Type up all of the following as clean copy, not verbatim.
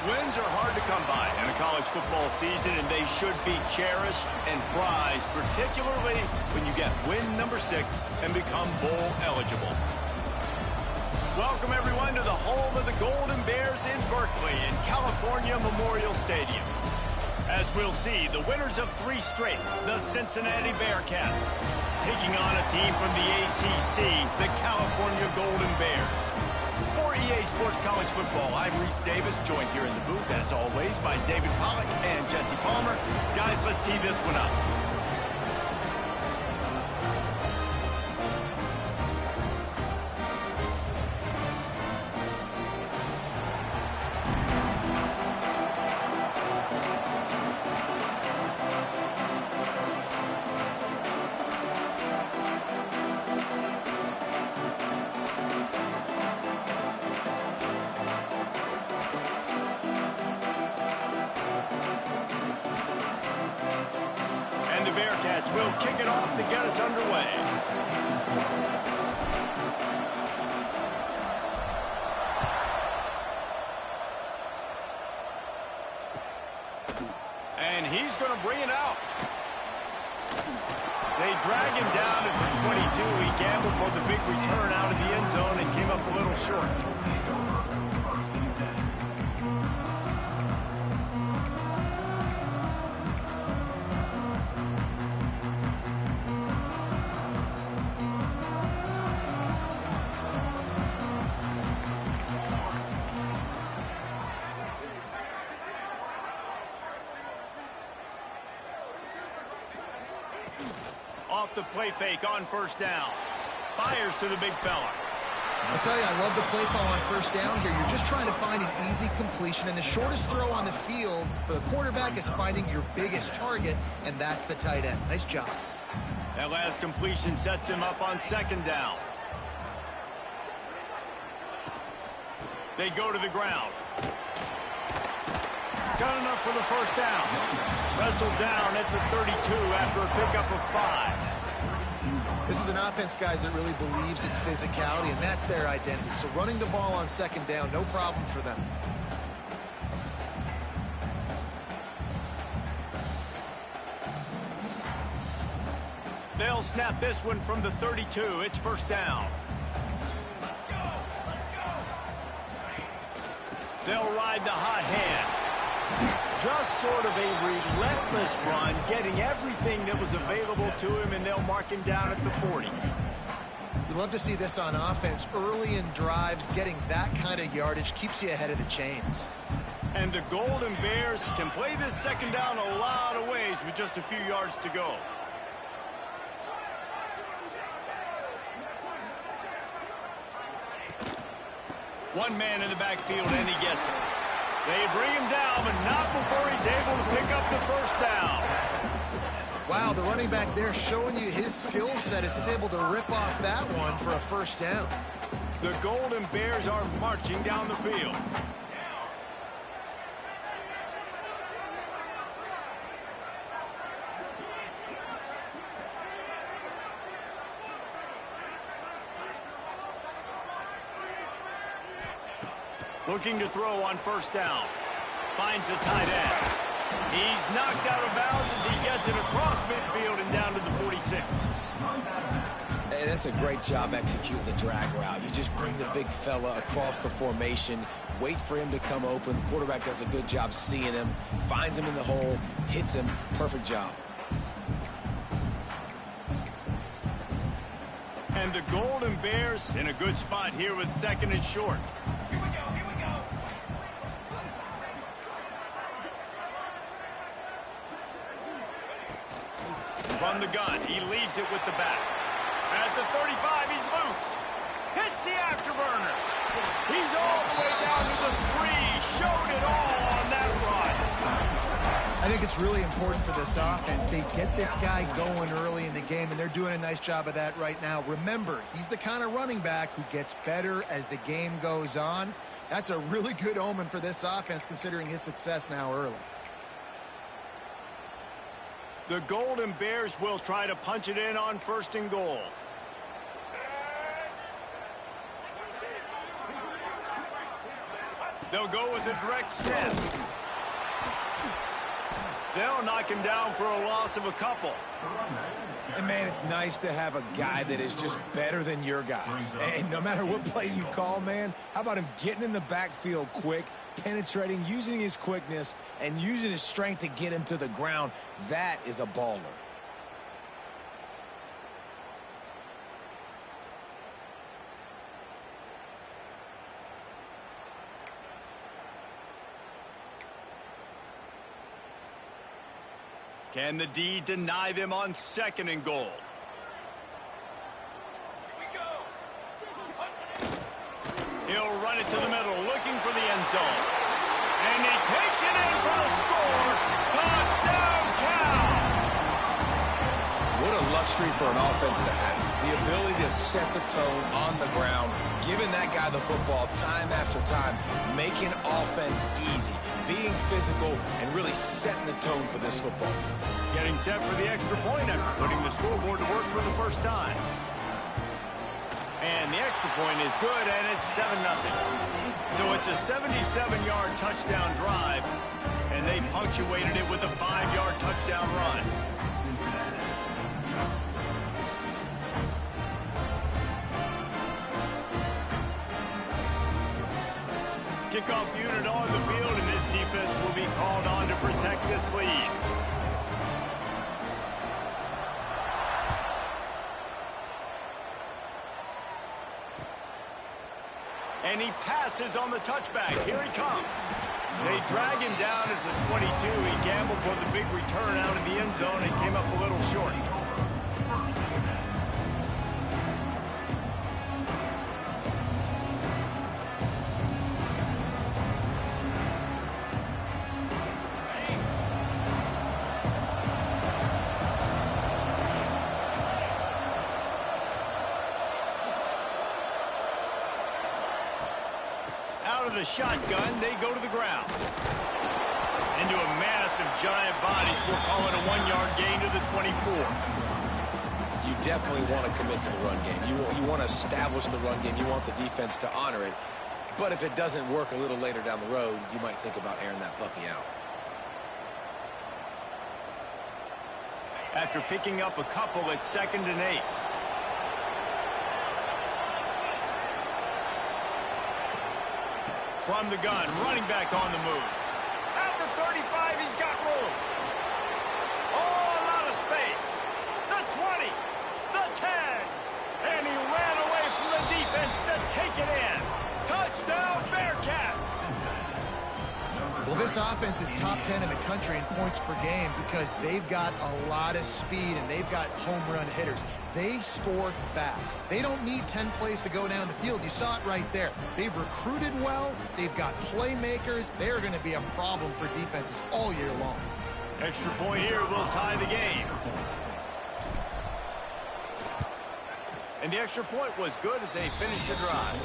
Wins are hard to come by in a college football season, and they should be cherished and prized, particularly when you get win number 6 and become bowl eligible. Welcome, everyone, to the home of the Golden Bears in Berkeley in California Memorial Stadium. As we'll see, the winners of 3 straight, the Cincinnati Bearcats, taking on a team from the ACC, the California Golden Bears. For EA Sports College Football, I'm Reese Davis, joined here in the booth, as always, by David Pollack and Jesse Palmer. Guys, let's tee this one up. The Bearcats will kick it off to get us underway. And he's going to bring it out. They drag him down at the 22. He gambled for the big return out of the end zone and came up a little short. Off the play fake on first down. Fires to the big fella. I'll tell you, I love the play call on first down here. You're just trying to find an easy completion, and the shortest throw on the field for the quarterback is finding your biggest target, and that's the tight end. Nice job. That last completion sets him up on second down. They go to the ground. Got enough for the first down. Wrestled down at the 32 after a pickup of 5. This is an offense, guys, that really believes in physicality, and that's their identity. So running the ball on second down, no problem for them. They'll snap this one from the 32. It's first down. They'll ride the hot hand. Just sort of a relentless run, getting everything that was available to him, and they'll mark him down at the 40. You love to see this on offense. Early in drives, getting that kind of yardage keeps you ahead of the chains. And the Golden Bears can play this second down a lot of ways with just a few yards to go. One man in the backfield, and he gets it. They bring him down, but not before he's able to pick up the first down. Wow, the running back there showing you his skill set as he's able to rip off that one for a first down. The Golden Bears are marching down the field. Looking to throw on first down. Finds the tight end. He's knocked out of bounds as he gets it across midfield and down to the 46. Hey, that's a great job executing the drag route. You just bring the big fella across the formation, wait for him to come open. The quarterback does a good job seeing him, finds him in the hole, hits him. Perfect job. And the Golden Bears in a good spot here with second and short. From the gun, he leaves it with the back. At the 35, he's loose. Hits the afterburners. He's all the way down to the 3. Showed it all on that run. I think it's really important for this offense. They get this guy going early in the game, and they're doing a nice job of that right now. Remember, he's the kind of running back who gets better as the game goes on. That's a really good omen for this offense, considering his success now early. The Golden Bears will try to punch it in on first and goal. They'll go with a direct snap. They'll knock him down for a loss of a couple. And, man, it's nice to have a guy that is just better than your guys. And no matter what play you call, man, how about him getting in the backfield quick, penetrating, using his quickness, and using his strength to get him to the ground? That is a baller. Can the D deny them on 2nd and goal? He'll run it to the middle, looking for the end zone. And he takes it in for the score. Touchdown, Cal! What a luxury for an offense to have. The ability to set the tone on the ground, giving that guy the football time after time, making offense easy, being physical, and really setting the tone for this football game. Getting set for the extra point after putting the scoreboard to work for the first time. And the extra point is good, and it's 7-0. So it's a 77-yard touchdown drive, and they punctuated it with a 5-yard touchdown run. Kickoff unit on the field, and this defense will be called on to protect this lead. And he passes on the touchback. Here he comes. They drag him down at the 22. He gambled for the big return out of the end zone and came up a little short. Out of the shotgun, they go to the ground. Into a massive giant bodies. We'll call it a 1-yard gain to the 24. You definitely want to commit to the run game. You want to establish the run game. You want the defense to honor it. But if it doesn't work a little later down the road, you might think about airing that puppy out. After picking up a couple at 2nd and 8. From the gun, running back on the move. At the 35, he's got room. Oh, a lot of space. The 20, the 10. And he ran away from the defense to take it in. Touchdown, Bearcats. Well, this offense is top 10 in the country in points per game because they've got a lot of speed and they've got home run hitters. They score fast. They don't need 10 plays to go down the field. You saw it right there. They've recruited well. They've got playmakers. They're going to be a problem for defenses all year long. Extra point here will tie the game. And the extra point was good as they finished the drive.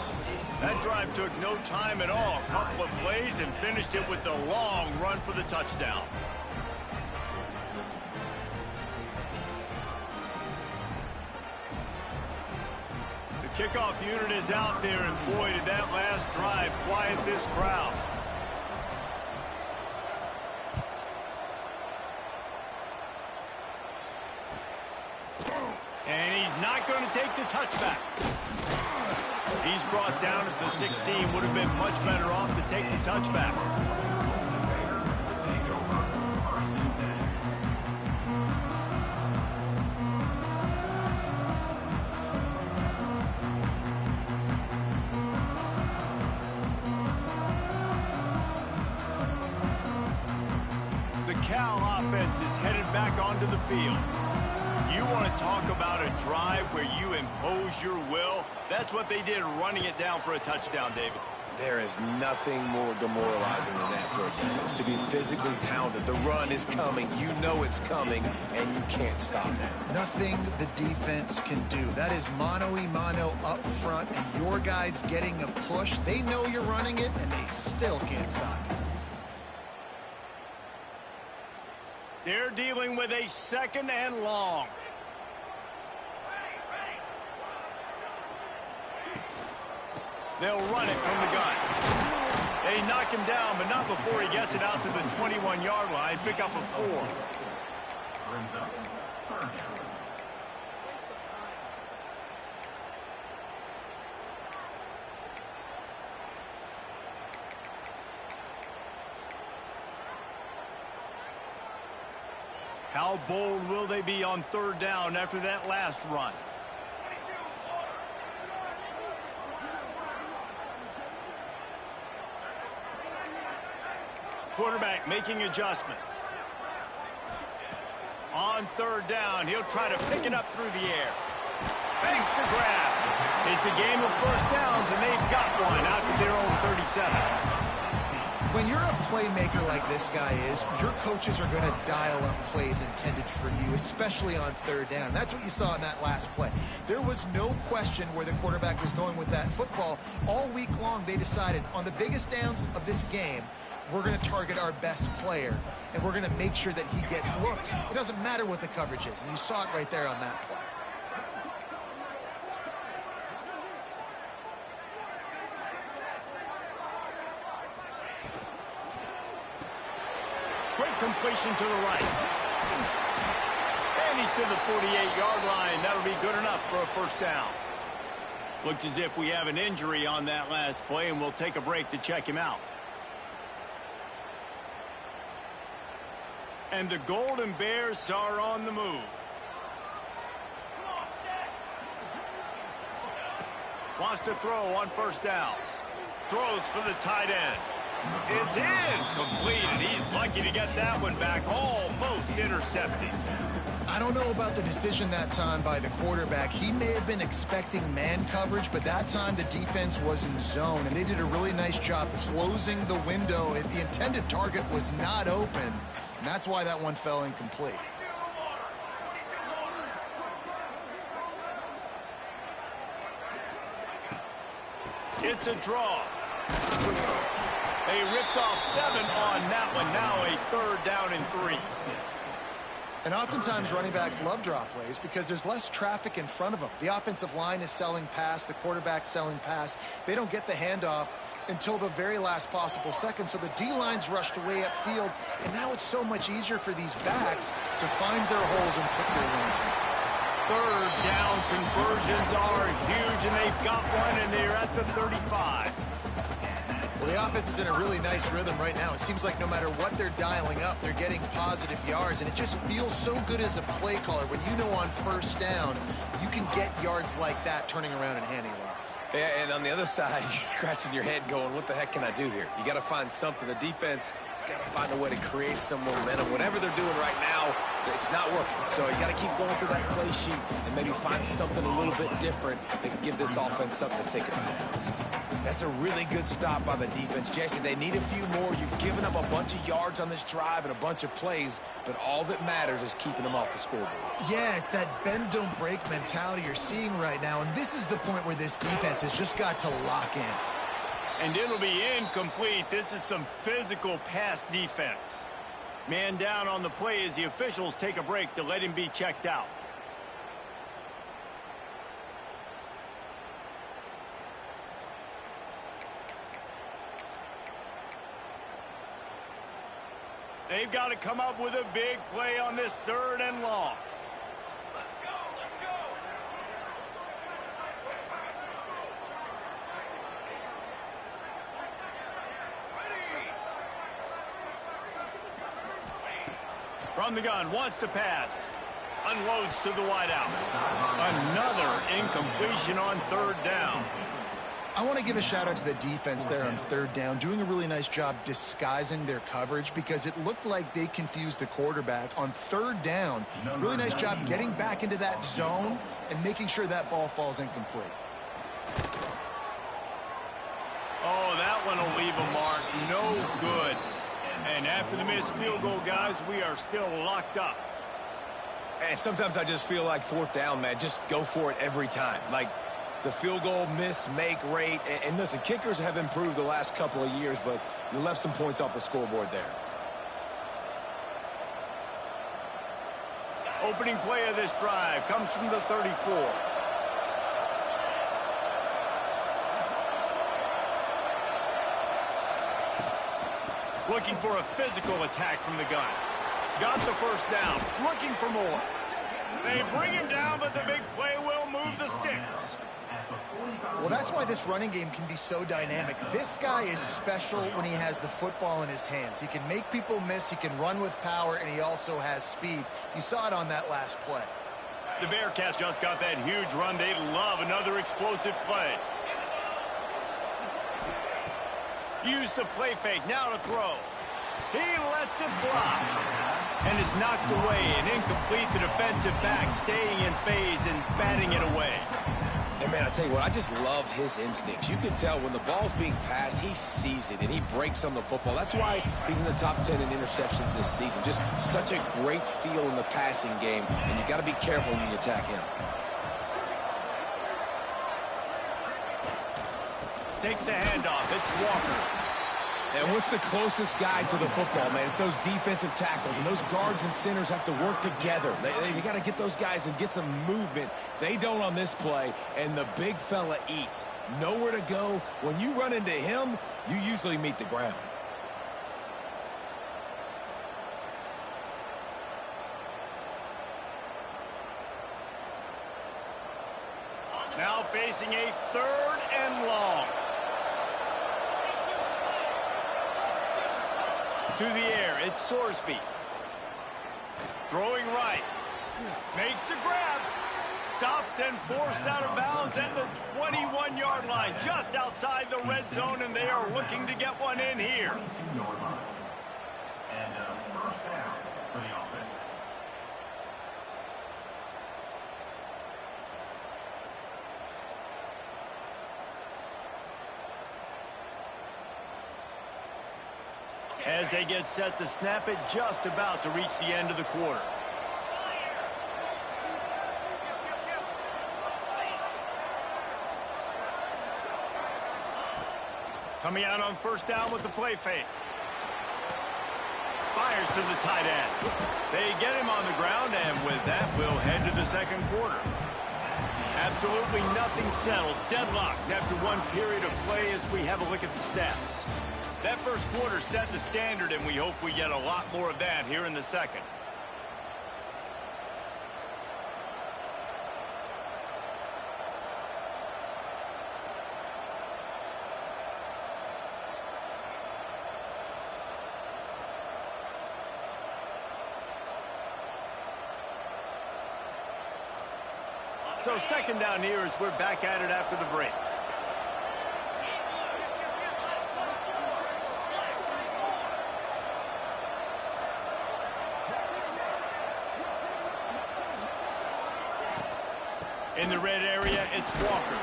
That drive took no time at all. A couple of plays and finished it with a long run for the touchdown. The kickoff unit is out there, and boy, did that last drive quiet this crowd. And he's not going to take the touchback. He's brought down at the 16. Would have been much better off to take the touchback. The Cal offense is headed back onto the field. You want to talk about a drive where you impose your will? That's what they did, running it down for a touchdown, David. There is nothing more demoralizing than that for a defense, to be physically pounded. The run is coming. You know it's coming, and you can't stop it. Nothing the defense can do. That is mano-a-mano up front, and your guys getting a push. They know you're running it, and they still can't stop it. They're dealing with a 2nd and long. They'll run it from the gun. They They knock him down, but not before he gets it out to the 21-yard line. Pick up a 4. Brings up third down. How bold will they be on third down after that last run? Quarterback making adjustments. On third down, he'll try to pick it up through the air. Banks to grab. It's a game of first downs, and they've got one out to their own 37. When you're a playmaker like this guy is, your coaches are going to dial up plays intended for you, especially on third down. That's what you saw in that last play. There was no question where the quarterback was going with that football. All week long, they decided on the biggest downs of this game, we're going to target our best player, and we're going to make sure that he gets looks. It doesn't matter what the coverage is, and you saw it right there on that play. Quick completion to the right. And he's to the 48-yard line. That'll be good enough for a first down. Looks as if we have an injury on that last play, and we'll take a break to check him out. And the Golden Bears are on the move. Wants to throw on first down. Throws for the tight end. It's incomplete, and he's lucky to get that one back, almost intercepted. I don't know about the decision that time by the quarterback. He may have been expecting man coverage, but that time the defense was in zone, and they did a really nice job closing the window. The intended target was not open, and that's why that one fell incomplete. It's a draw. They ripped off 7 on that one. Now a third down and 3. And oftentimes running backs love draw plays because there's less traffic in front of them. The offensive line is selling pass, the quarterback's selling pass. They don't get the handoff until the very last possible second, so the D-line's rushed away upfield, and now it's so much easier for these backs to find their holes and pick their lanes. Third down conversions are huge, and they've got one, and they're at the 35. Well, the offense is in a really nice rhythm right now. It seems like no matter what they're dialing up, they're getting positive yards, and it just feels so good as a play caller when you know on first down you can get yards like that turning around and handing it off. Yeah, and on the other side, you're scratching your head going, what the heck can I do here? You got to find something. The defense has got to find a way to create some momentum. Whatever they're doing right now, it's not working. So you got to keep going through that play sheet and maybe find something a little bit different that can give this offense something to think about. That's a really good stop by the defense. Jesse, they need a few more. You've given up a bunch of yards on this drive and a bunch of plays, but all that matters is keeping them off the scoreboard. Yeah, it's that bend, don't break mentality you're seeing right now, and this is the point where this defense has just got to lock in. And it'll be incomplete. This is some physical pass defense. Man down on the play as the officials take a break to let him be checked out. They've got to come up with a big play on this third and long. Let's go. From the gun, wants to pass. Unloads to the wideout. Another incompletion on third down. I want to give a shout out to the defense there on third down, doing a really nice job disguising their coverage because it looked like they confused the quarterback on third down. Really nice job getting back into that zone and making sure that ball falls incomplete. Oh, that one will leave a mark. No good. And after the missed field goal, guys, we are still locked up. And sometimes I just feel like fourth down, man, just go for it every time. Like, the field goal miss-make rate. And listen, kickers have improved the last couple of years, but you left some points off the scoreboard there. Opening play of this drive comes from the 34. Looking for a physical attack from the gun. Got the first down. Looking for more. They bring him down, but the big play will move the sticks. Well, that's why this running game can be so dynamic. This guy is special when he has the football in his hands. He can make people miss, he can run with power, and he also has speed. You saw it on that last play. The Bearcats just got that huge run. They love another explosive play. Use the play fake, now to throw. He lets it fly. And is knocked away and incomplete. The defensive back staying in phase and batting it away. And, man, I tell you what, I just love his instincts. You can tell when the ball's being passed, he sees it, and he breaks on the football. That's why he's in the top 10 in interceptions this season. Just such a great feel in the passing game, and you got to be careful when you attack him. Takes the handoff. It's Walker. And what's the closest guy to the football, man? It's those defensive tackles, and those guards and centers have to work together. They got to get those guys and get some movement. They don't on this play, and the big fella eats. Nowhere to go. When you run into him, you usually meet the ground. Now facing a 3rd and long. To the air, it's Sorsby. Throwing right. Makes the grab. Stopped and forced out of bounds at the 21-yard line, just outside the red zone, and they are looking to get one in here. And first down for the offense. As they get set to snap it, just about to reach the end of the quarter. Coming out on first down with the play fake. Fires to the tight end. They get him on the ground, and with that, we'll head to the second quarter. Absolutely nothing settled. Deadlocked after one period of play as we have a look at the stats. That first quarter set the standard, and we hope we get a lot more of that here in the second. So second down here as we're back at it after the break. In the red area, it's Walker.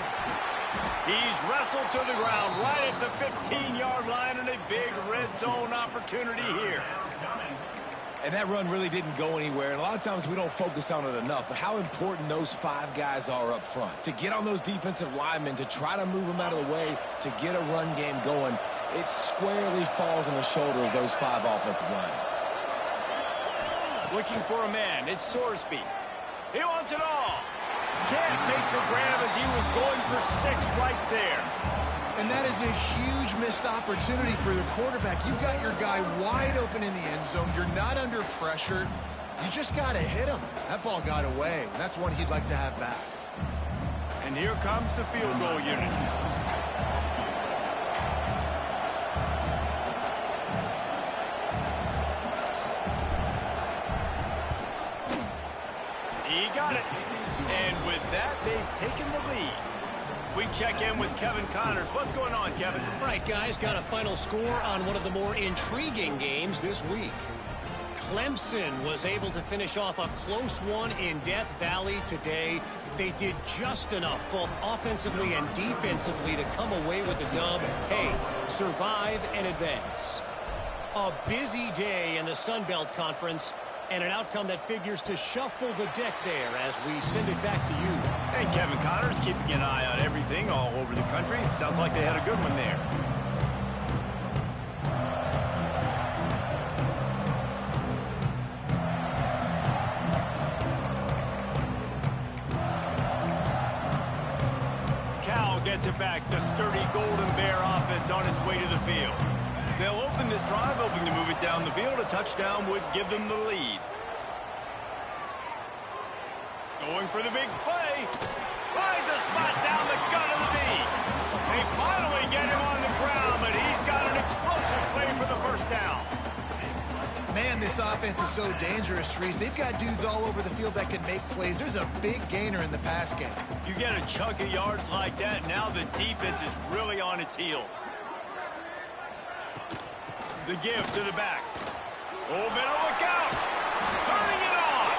He's wrestled to the ground right at the 15-yard line, and a big red zone opportunity here. And that run really didn't go anywhere, and a lot of times we don't focus on it enough, but how important those 5 guys are up front. To get on those defensive linemen, to try to move them out of the way, to get a run game going, it squarely falls on the shoulder of those 5 offensive linemen. Looking for a man, it's Sorsby. He wants it all. Can't make the grab as he was going for 6 right there. And that is a huge missed opportunity for the quarterback. You've got your guy wide open in the end zone. You're not under pressure. You just got to hit him. That ball got away. That's one he'd like to have back. And here comes the field goal unit. He got it. And with that, they've taken the lead. We check in with Kevin Connors. What's going on, Kevin? Right, guys, got a final score on one of the more intriguing games this week. Clemson was able to finish off a close one in Death Valley today. They did just enough, both offensively and defensively, to come away with the dub. Hey, survive and advance. A busy day in the Sun Belt Conference, and an outcome that figures to shuffle the deck there as we send it back to you. And Kevin Connors keeping an eye on everything all over the country. Sounds like they had a good one there. Cal gets it back. The sturdy Golden Bear offense on its way to the field. They'll open this drive, hoping to move it down the field. A touchdown would give them the lead. Going for the big play. Finds a spot down the gut of the knee. They finally get him on the ground, but he's got an explosive play for the first down. Man, this offense is so dangerous, Reese. They've got dudes all over the field that can make plays. There's a big gainer in the pass game. You get a chunk of yards like that, now the defense is really on its heels. The give to the back. Oh, better look out. Turning it on.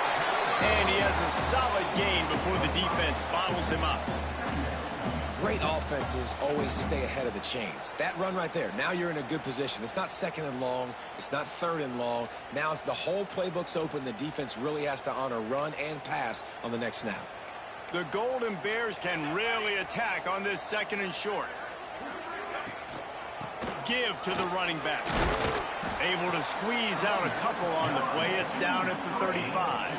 And he has a solid gain before the defense bottles him up. Great offenses always stay ahead of the chains. That run right there, now you're in a good position. It's not second and long. It's not third and long. Now it's the whole playbook's open. The defense really has to honor run and pass on the next snap. The Golden Bears can really attack on this second and short. Give to the running back. Able to squeeze out a couple on the play. It's down at the 35.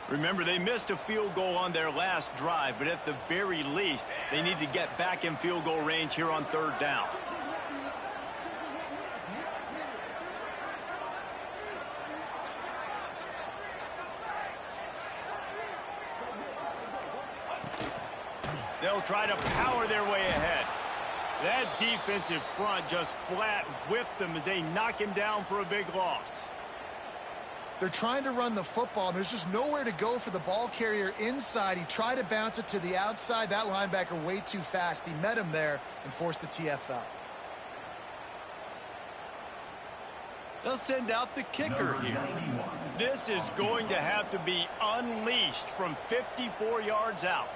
Remember, they missed a field goal on their last drive, but at the very least, they need to get back in field goal range here on third down. They'll try to power their way ahead. That defensive front just flat whipped them as they knock him down for a big loss. They're trying to run the football, and there's just nowhere to go for the ball carrier inside. He tried to bounce it to the outside. That linebacker way too fast. He met him there and forced the TFL. They'll send out the kicker here. This is going to have to be unleashed from 54 yards out.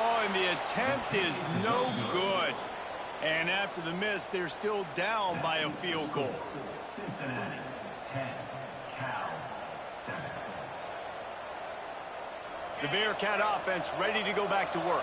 Oh, and the attempt is no good. And after the miss, they're still down by a field goal. Cincinnati, 10, Cal, 7. The Bearcat offense ready to go back to work.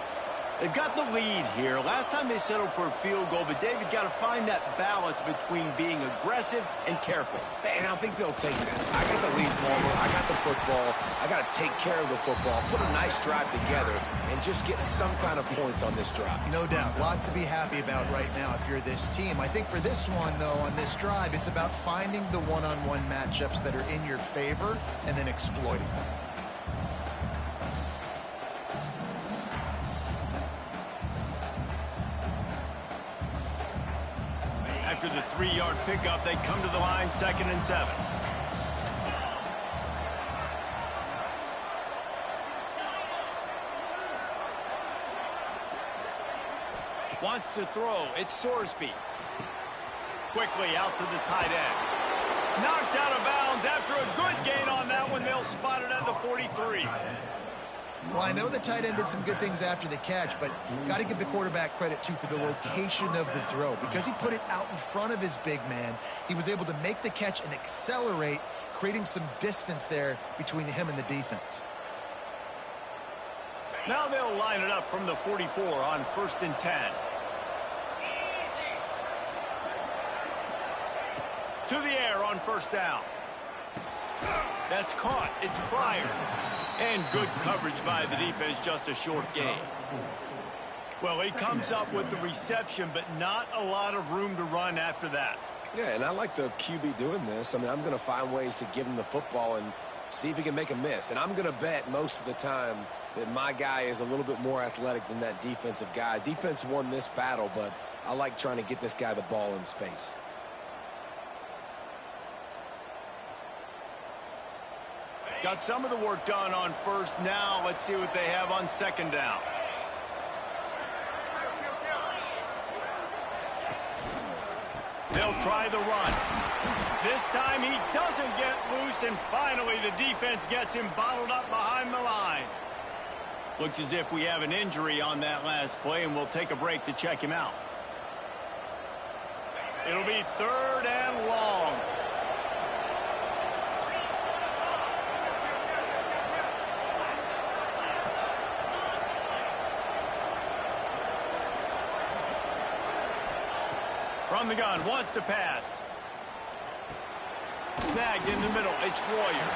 They've got the lead here. Last time they settled for a field goal, but David got to find that balance between being aggressive and careful. And I think they'll take that. I got the lead, Palmer. I got the football. I got to take care of the football, put a nice drive together, and just get some kind of points on this drive. No doubt. Lots to be happy about right now if you're this team. I think for this one, though, on this drive, it's about finding the one-on-one matchups that are in your favor and then exploiting them. After the 3-yard pickup, they come to the line, 2nd and 7. Wants to throw. It's Sorsby. Quickly out to the tight end. Knocked out of bounds after a good gain on that one. They'll spot it at the 43. Well, I know the tight end did some good things after the catch, but got to give the quarterback credit, too, for the location of the throw. Because he put it out in front of his big man, he was able to make the catch and accelerate, creating some distance there between him and the defense. Now they'll line it up from the 44 on 1st and 10. To the air on 1st down. That's caught. It's Pryor. And good coverage by the defense, just a short gain. Well, he comes up with the reception, but not a lot of room to run after that. Yeah, and I like the QB doing this. I mean, I'm going to find ways to give him the football and see if he can make a miss. And I'm going to bet most of the time that my guy is a little bit more athletic than that defensive guy. Defense won this battle, but I like trying to get this guy the ball in space. Got some of the work done on 1st. Now let's see what they have on 2nd down. They'll try the run. This time he doesn't get loose, and finally the defense gets him bottled up behind the line. Looks as if we have an injury on that last play, and we'll take a break to check him out. It'll be 3rd and long. From the gun, wants to pass. snagged in the middle. It's Royer.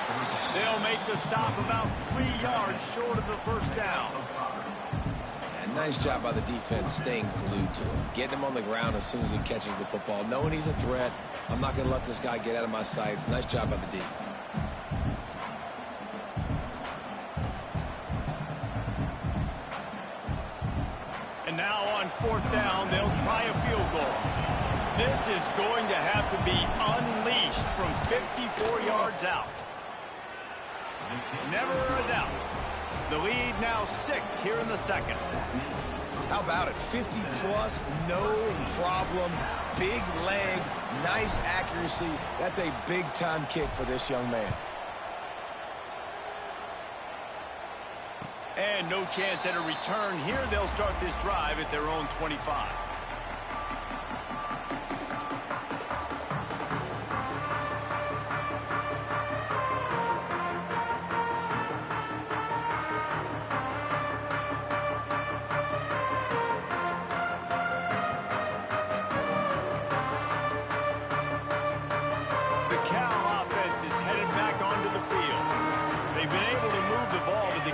They'll make the stop about 3 yards short of the first down. And nice job by the defense staying glued to him. Getting him on the ground as soon as he catches the football. Knowing he's a threat, I'm not going to let this guy get out of my sights. Nice job by the D. And now on fourth down, they'll try a field goal. This is going to have to be unleashed from 54 yards out. Never a doubt. The lead now 6 here in the second. How about it? 50-plus, no problem. Big leg, nice accuracy. That's a big-time kick for this young man. And no chance at a return here. They'll start this drive at their own 25.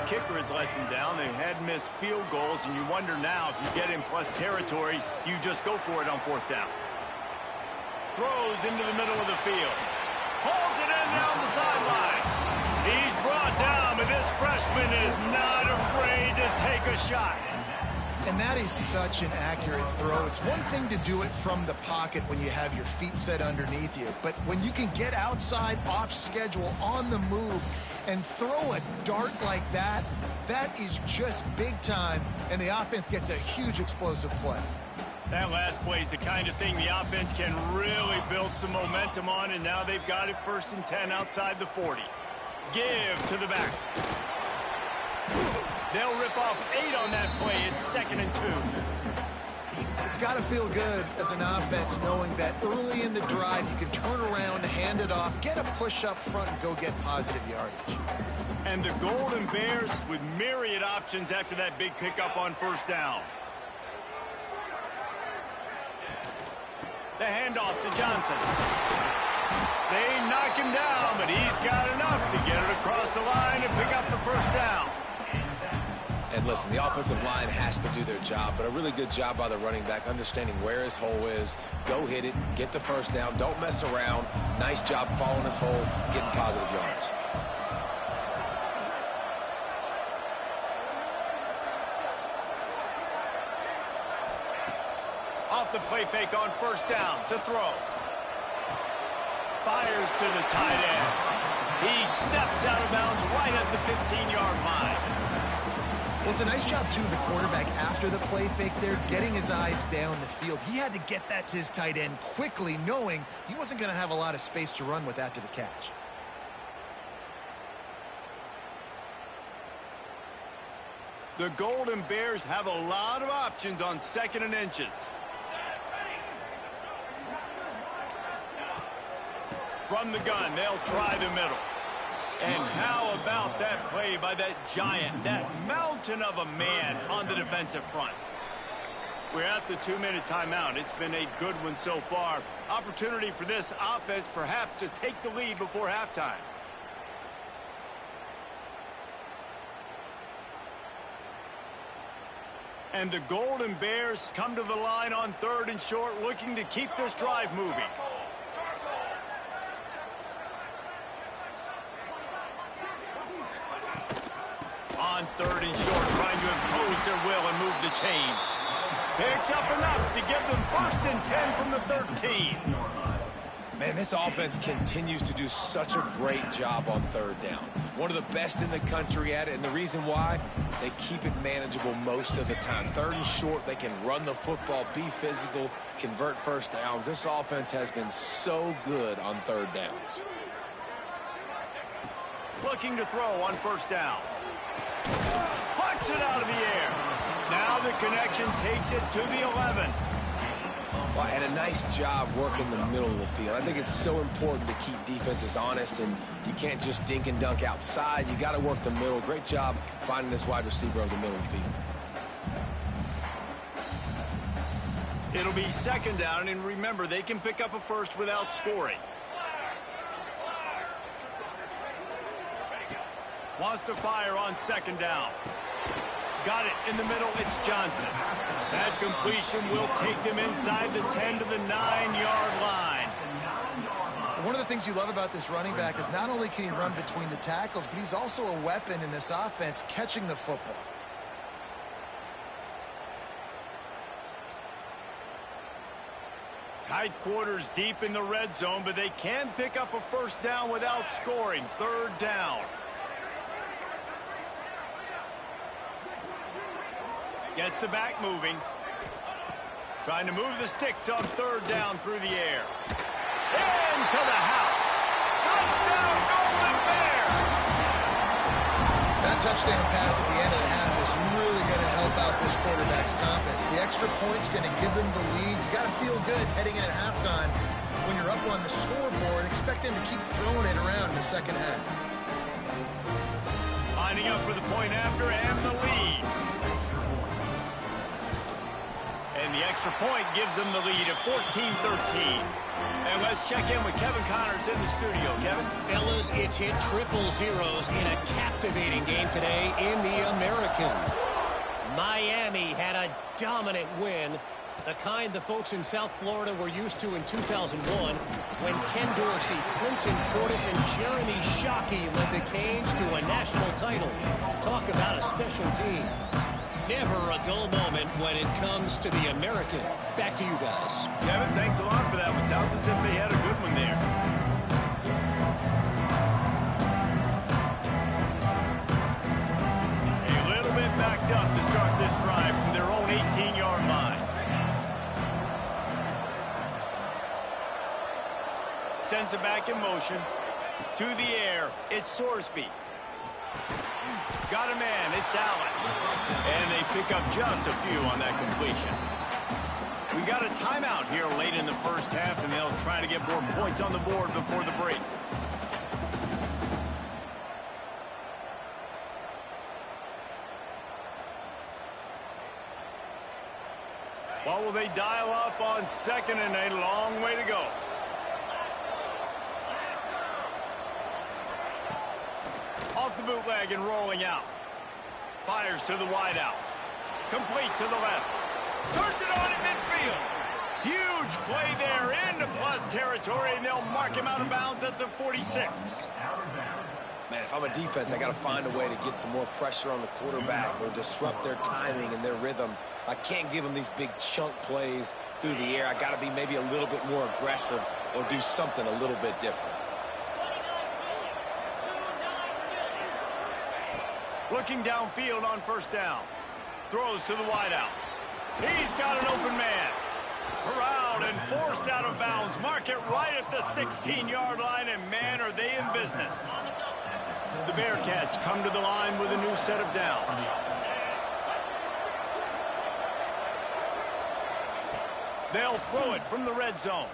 Kicker has let them down. They had missed field goals, and you wonder now if you get in plus territory, you just go for it on fourth down. Throws into the middle of the field. Pulls it in down the sideline. He's brought down, but this freshman is not afraid to take a shot. And that is such an accurate throw. It's one thing to do it from the pocket when you have your feet set underneath you, but when you can get outside, off schedule, on the move, and throw a dart like that, that is just big time, and the offense gets a huge explosive play. That last play is the kind of thing the offense can really build some momentum on, and now they've got it 1st and 10 outside the 40. Give to the back. They'll rip off 8 on that play. It's 2nd and 2. It's got to feel good as an offense knowing that early in the drive you can turn around, hand it off, get a push up front, and go get positive yardage. And the Golden Bears with myriad options after that big pickup on first down. The handoff to Johnson. They knock him down, but he's got enough to get it across the line and pick up the first down. And listen, the offensive line has to do their job, but a really good job by the running back, understanding where his hole is. Go hit it, get the first down, don't mess around. Nice job following his hole, getting positive yards. Off the play fake on first down to throw. Fires to the tight end. He steps out of bounds right at the 15-yard line. Well, it's a nice job, too, of the quarterback after the play fake there, getting his eyes down the field. He had to get that to his tight end quickly, knowing he wasn't going to have a lot of space to run with after the catch. The Golden Bears have a lot of options on 2nd and inches. From the gun, they'll try the middle. And how about that play by that giant, that mountain of a man on the defensive front? We're at the 2-minute timeout. It's been a good one so far. Opportunity for this offense perhaps to take the lead before halftime. And the Golden Bears come to the line on 3rd and short, looking to keep this drive moving. On 3rd and short, trying to impose their will and move the chains. Picks up enough to give them 1st and 10 from the 13. Man, this offense continues to do such a great job on 3rd down. One of the best in the country at it, and the reason why, they keep it manageable most of the time. 3rd and short, they can run the football, be physical, convert first downs. This offense has been so good on 3rd downs. Looking to throw on first down. Pucks it out of the air. Now the connection takes it to the 11. Well, and a nice job working the middle of the field. I think it's so important to keep defenses honest, and you can't just dink and dunk outside. You got to work the middle. Great job finding this wide receiver over the middle of the field. It'll be 2nd down, and remember, they can pick up a first without scoring. Wants to fire on second down. Got it in the middle. It's Johnson. That completion will take them inside the 10 to the 9-yard line. One of the things you love about this running back is not only can he run between the tackles, but he's also a weapon in this offense catching the football. Tight quarters deep in the red zone, but they can pick up a first down without scoring. Third down. Gets the back moving. Trying to move the sticks on third down through the air. Into the house. Touchdown, Golden Bears! That touchdown pass at the end of the half is really going to help out this quarterback's confidence. The extra point's going to give them the lead. You got to feel good heading in at halftime. When you're up on the scoreboard, expect them to keep throwing it around in the second half. Lining up for the point after and the lead. And the extra point gives them the lead at 14-13. And let's check in with Kevin Connors in the studio. Kevin? Fellas, it's hit triple zeros in a captivating game today in the American. Miami had a dominant win, the kind the folks in South Florida were used to in 2001 when Ken Dorsey, Clinton Portis, and Jeremy Shockey led the Canes to a national title. Talk about a special team. Never a dull moment when it comes to the American. Back to you guys. Kevin, thanks a lot for that. It sounds as if they had a good one there. A little bit backed up to start this drive from their own 18-yard line. Sends it back in motion. To the air, it's Sorsby. Got a man, it's Allen. And they pick up just a few on that completion. We got a timeout here late in the first half, and they'll try to get more points on the board before the break. What will they dial up on second and a long way to go? Off the bootleg and rolling out. Fires to the wideout. Complete to the left. Turns it on in midfield. Huge play there into plus territory, and they'll mark him out of bounds at the 46. Man, if I'm a defense, I got to find a way to get some more pressure on the quarterback or disrupt their timing and their rhythm. I can't give them these big chunk plays through the air. I got to be maybe a little bit more aggressive or do something a little bit different. Looking downfield on first down. Throws to the wideout. He's got an open man. Corralled and forced out of bounds. Mark it right at the 16-yard line, and man, are they in business. The Bearcats come to the line with a new set of downs. They'll throw it from the red zone.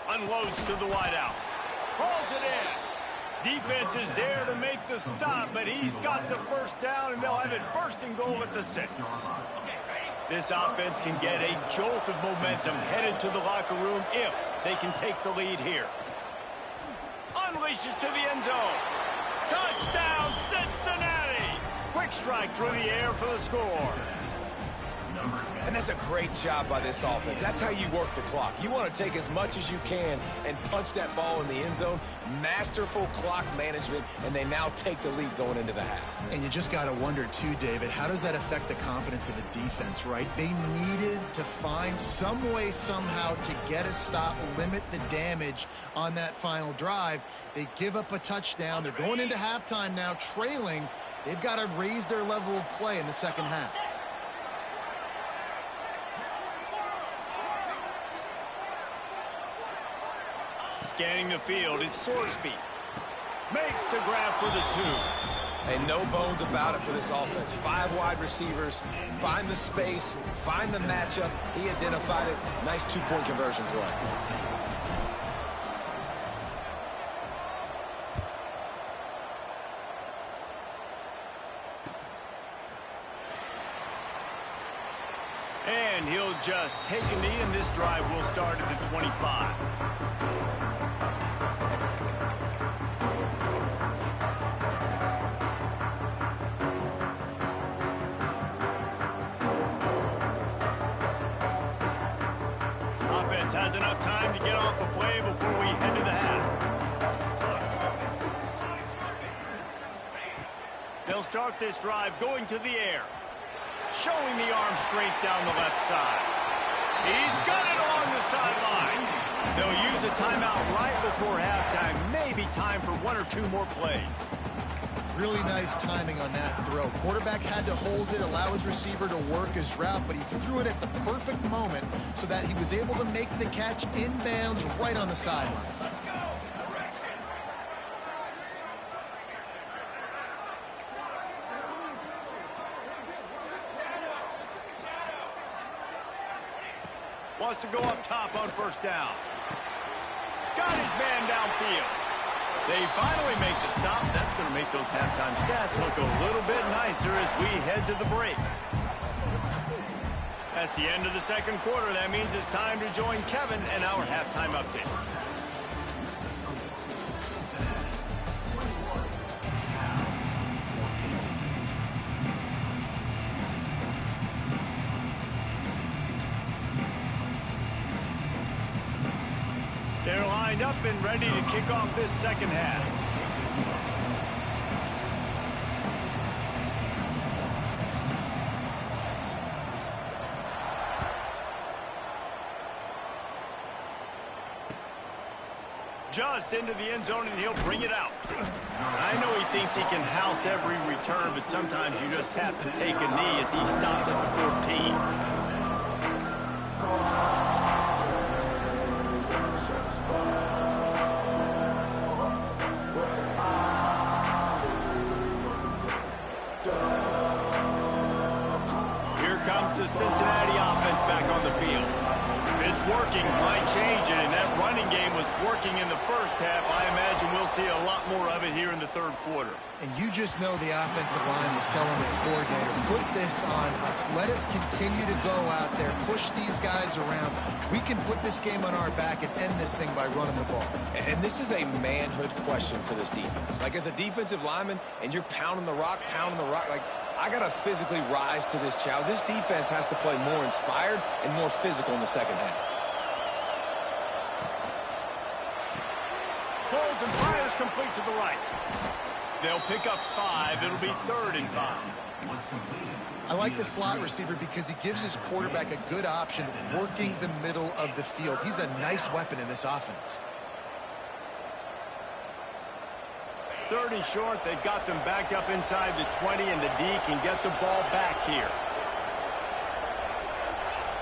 Unloads to the wideout. Hauls it in. Defense is there to make the stop, but he's got the first down, and they'll have it first and goal at the 6. This offense can get a jolt of momentum headed to the locker room if they can take the lead here. Unleashes to the end zone. Touchdown, Cincinnati! Quick strike through the air for the score. And that's a great job by this offense. That's how you work the clock. You want to take as much as you can and punch that ball in the end zone. Masterful clock management, and they now take the lead going into the half. And you just got to wonder, too, David, how does that affect the confidence of a defense, right? They needed to find some way, somehow, to get a stop, limit the damage on that final drive. They give up a touchdown. They're going into halftime now, trailing. They've got to raise their level of play in the second half. Scanning the field, it's Sorsby. Makes the grab for the 2. And no bones about it for this offense. 5 wide receivers, find the space, find the matchup. He identified it. Nice 2-point conversion play. And he'll just take a knee, and this drive will start at the 25. get off a play before we head to the half. They'll start this drive going to the air. Showing the arm strength down the left side. He's got it along the sideline. They'll use a timeout right before halftime. Maybe time for one or two more plays. Really nice timing on that throw. Quarterback had to hold it, allow his receiver to work his route, but he threw it at the perfect moment so that he was able to make the catch inbounds right on the sideline. Wants to go up top on first down. Got his man downfield. They finally make the stop. That's going to make those halftime stats look a little bit nicer as we head to the break. That's the end of the second quarter. That means it's time to join Kevin and our halftime update. They're lined up and ready to kick off this second half. Just into the end zone, and he'll bring it out. I know he thinks he can house every return, but sometimes you just have to take a knee as he stopped at the 14. The Cincinnati offense back on the field. If it's working, might change it, and that running game was working in the first half. I imagine we'll see a lot more of it here in the third quarter. And you just know the offensive line was telling the coordinator, put this on us. Let us continue to go out there, push these guys around. We can put this game on our back and end this thing by running the ball. And this is a manhood question for this defense. Like, as a defensive lineman, and you're pounding the rock, like, I got to physically rise to this challenge. This defense has to play more inspired and more physical in the second half. Holds and fires complete to the right. They'll pick up 5. It'll be 3rd and 5. I like the slot receiver because he gives his quarterback a good option working the middle of the field. He's a nice weapon in this offense. 3rd and short. They've got them backed up inside the 20, and the D can get the ball back here.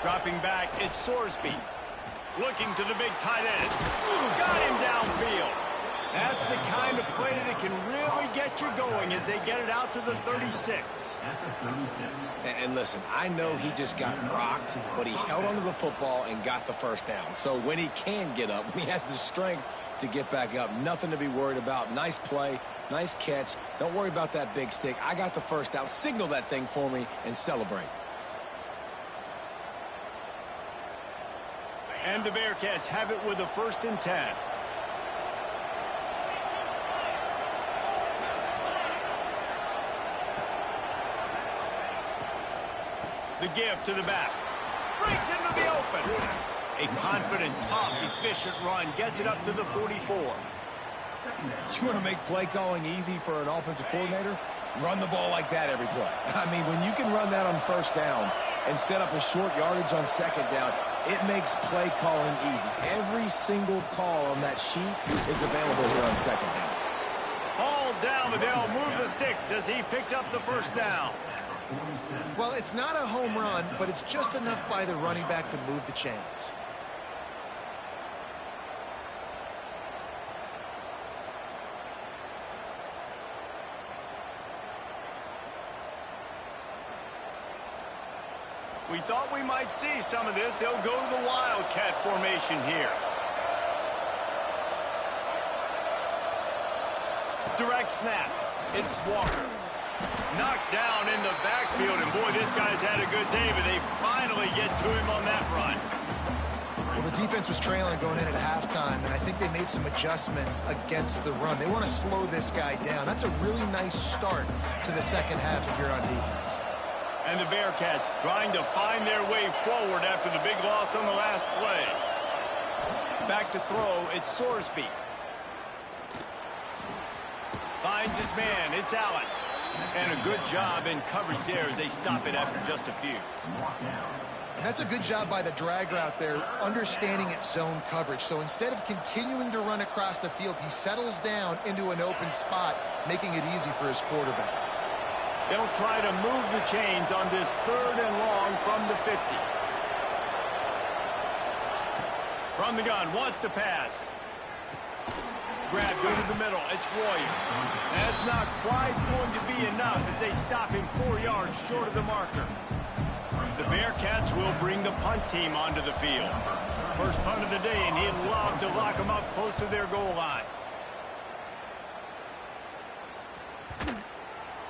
Dropping back, it's Sorsby. Looking to the big tight end. Got him downfield. That's the kind of play that can really get you going as they get it out to the 36. And listen, I know he just got rocked, but he held onto the football and got the first down. So when he can get up, when he has the strength to get back up, nothing to be worried about. Nice play, nice catch. Don't worry about that big stick. I got the first down. Signal that thing for me and celebrate. And the Bearcats have it with a 1st and 10. The give to the back. Breaks into the open. A confident, tough, efficient run. Gets it up to the 44. You want to make play calling easy for an offensive coordinator? Run the ball like that every play. I mean, when you can run that on first down and set up a short yardage on second down, it makes play calling easy. Every single call on that sheet is available here on second down. Hauled down, but they'll move the sticks as he picks up the first down. Well, it's not a home run, but it's just enough by the running back to move the chains. We thought we might see some of this. They'll go to the Wildcat formation here. Direct snap. It's Walker. Knocked down in the backfield, and boy, this guy's had a good day, but they finally get to him on that run. Well, the defense was trailing going in at halftime, and I think they made some adjustments against the run. They want to slow this guy down. That's a really nice start to the second half if you're on defense. And the Bearcats trying to find their way forward after the big loss on the last play. Back to throw, it's Sorsby. Finds his man, it's Allen. And a good job in coverage there as they stop it after just a few. And that's a good job by the drag route there, understanding its zone coverage. So instead of continuing to run across the field, he settles down into an open spot, making it easy for his quarterback. They'll try to move the chains on this 3rd and long from the 50. From the gun, wants to pass. Grabbed into the middle, it's Royer. That's not quite going to be enough as they stop him 4 yards short of the marker. The Bearcats will bring the punt team onto the field. First punt of the day, and he'd love to lock them up close to their goal line.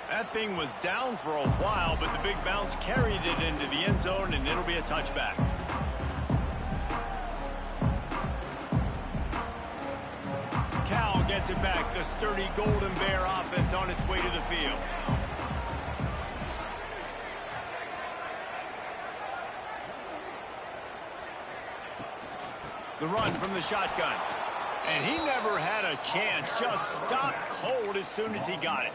That thing was down for a while, but the big bounce carried it into the end zone, and it'll be a touchback. Cal gets it back. The sturdy Golden Bear offense on its way to the field. The run from the shotgun. And he never had a chance. Just stopped cold as soon as he got it.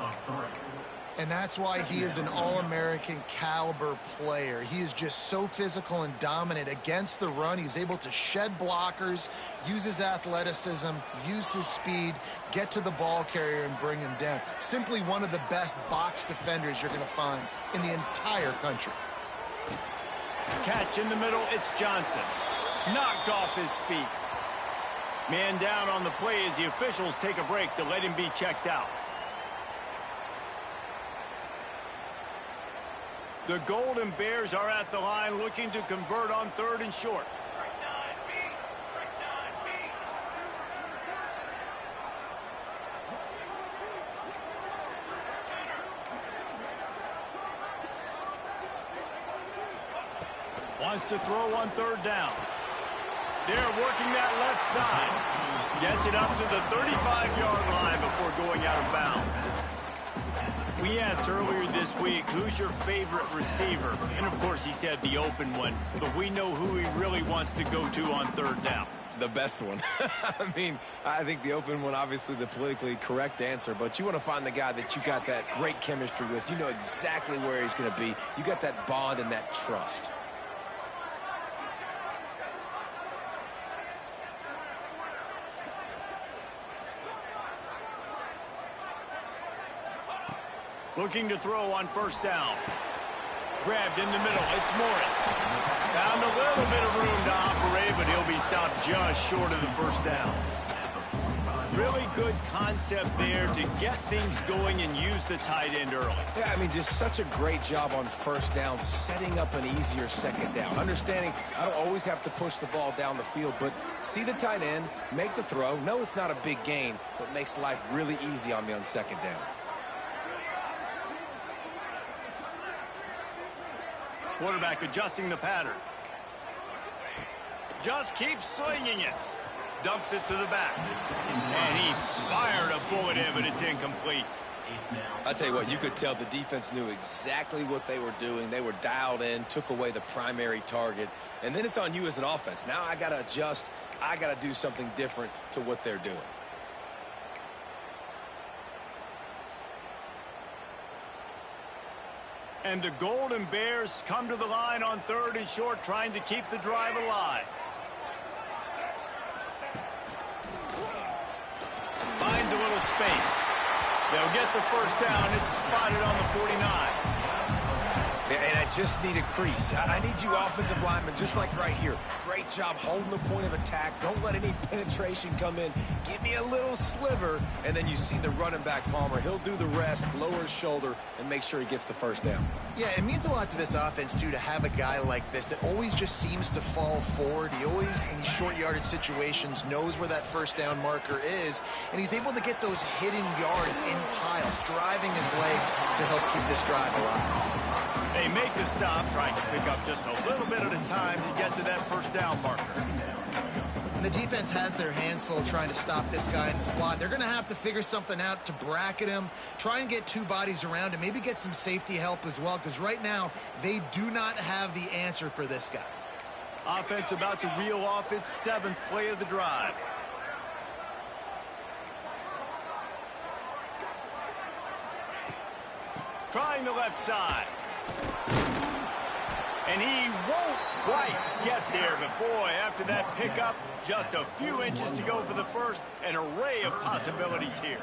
And that's why he is an All-American caliber player. He is just so physical and dominant against the run. He's able to shed blockers, use his athleticism, use his speed, get to the ball carrier and bring him down. Simply one of the best box defenders you're going to find in the entire country. Catch in the middle, it's Johnson. Knocked off his feet. Man down on the play as the officials take a break to let him be checked out. The Golden Bears are at the line looking to convert on 3rd and short. Wants to throw on 3rd down. They're working that left side. Gets it up to the 35-yard line before going out of bounds. We asked earlier this week, who's your favorite receiver? And, of course, he said the open one. But we know who he really wants to go to on 3rd down. The best one. I mean, I think the open one, obviously the politically correct answer, but you want to find the guy that you got that great chemistry with. You know exactly where he's going to be. You got that bond and that trust. Looking to throw on 1st down. Grabbed in the middle. It's Morris. Found a little bit of room to operate, but he'll be stopped just short of the 1st down. Really good concept there to get things going and use the tight end early. Yeah, I mean, just such a great job on 1st down, setting up an easier 2nd down. Understanding I don't always have to push the ball down the field, but see the tight end, make the throw. No, it's not a big gain, but makes life really easy on me on 2nd down. Quarterback adjusting the pattern. Just keeps swinging it. Dumps it to the back. And he fired a bullet in, but it's incomplete. I'll tell you what, you could tell the defense knew exactly what they were doing. They were dialed in, took away the primary target. And then it's on you as an offense. Now I got to adjust. I got to do something different to what they're doing. And the Golden Bears come to the line on 3rd and short, trying to keep the drive alive. Finds a little space. They'll get the 1st down. It's spotted on the 49. And I just need a crease. I need you offensive linemen, just like right here. Great job holding the point of attack. Don't let any penetration come in. Give me a little sliver, and then you see the running back, Palmer. He'll do the rest, lower his shoulder, and make sure he gets the 1st down. Yeah, it means a lot to this offense, too, to have a guy like this that always just seems to fall forward. He always, in these short yardage situations, knows where that 1st down marker is, and he's able to get those hidden yards in piles, driving his legs to help keep this drive alive. They make the stop, trying to pick up just a little bit at a time to get to that 1st down marker. And the defense has their hands full trying to stop this guy in the slot. They're going to have to figure something out to bracket him, try and get 2 bodies around him, maybe get some safety help as well, because right now they do not have the answer for this guy. Offense about to reel off its 7th play of the drive. Trying the left side. And he won't quite get there, but boy, after that pickup, just a few inches to go for the first. An array of possibilities here.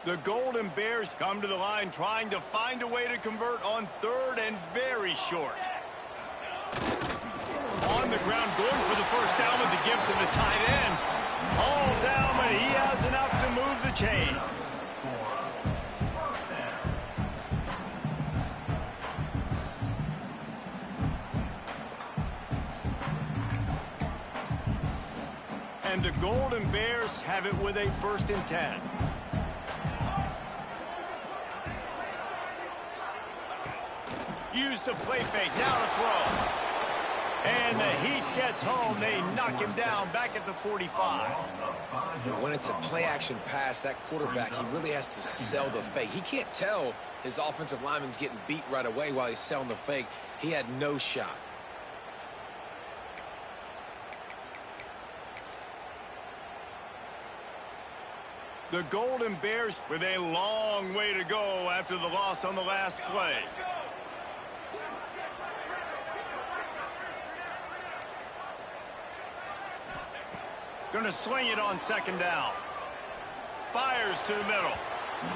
The Golden Bears come to the line trying to find a way to convert on 3rd and very short. On the ground, going for the first down with the give to the tight end. All down, but he has enough to move the chains. And the Golden Bears have it with a 1st and 10. Use the play fake, now to throw. And the Heat gets home. They knock him down back at the 45. When it's a play-action pass, that quarterback, he really has to sell the fake. He can't tell his offensive lineman's getting beat right away while he's selling the fake. He had no shot. The Golden Bears with a long way to go after the loss on the last play. Going to swing it on 2nd down. Fires to the middle.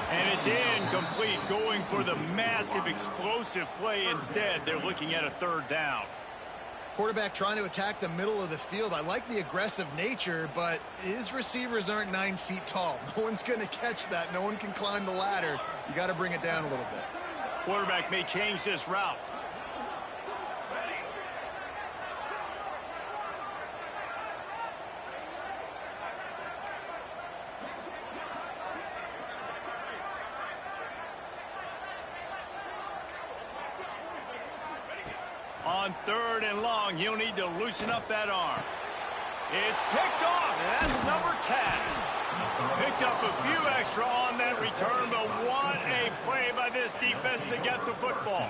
And it's incomplete, going for the massive explosive play instead. They're looking at a 3rd down. Quarterback trying to attack the middle of the field. I like the aggressive nature, but his receivers aren't 9 feet tall. No one's going to catch that. No one can climb the ladder. You got to bring it down a little bit. Quarterback may change this route. On 3rd and long, he'll need to loosen up that arm. It's picked off, and that's number 10. Picked up a few extra on that return, but what a play by this defense to get the football.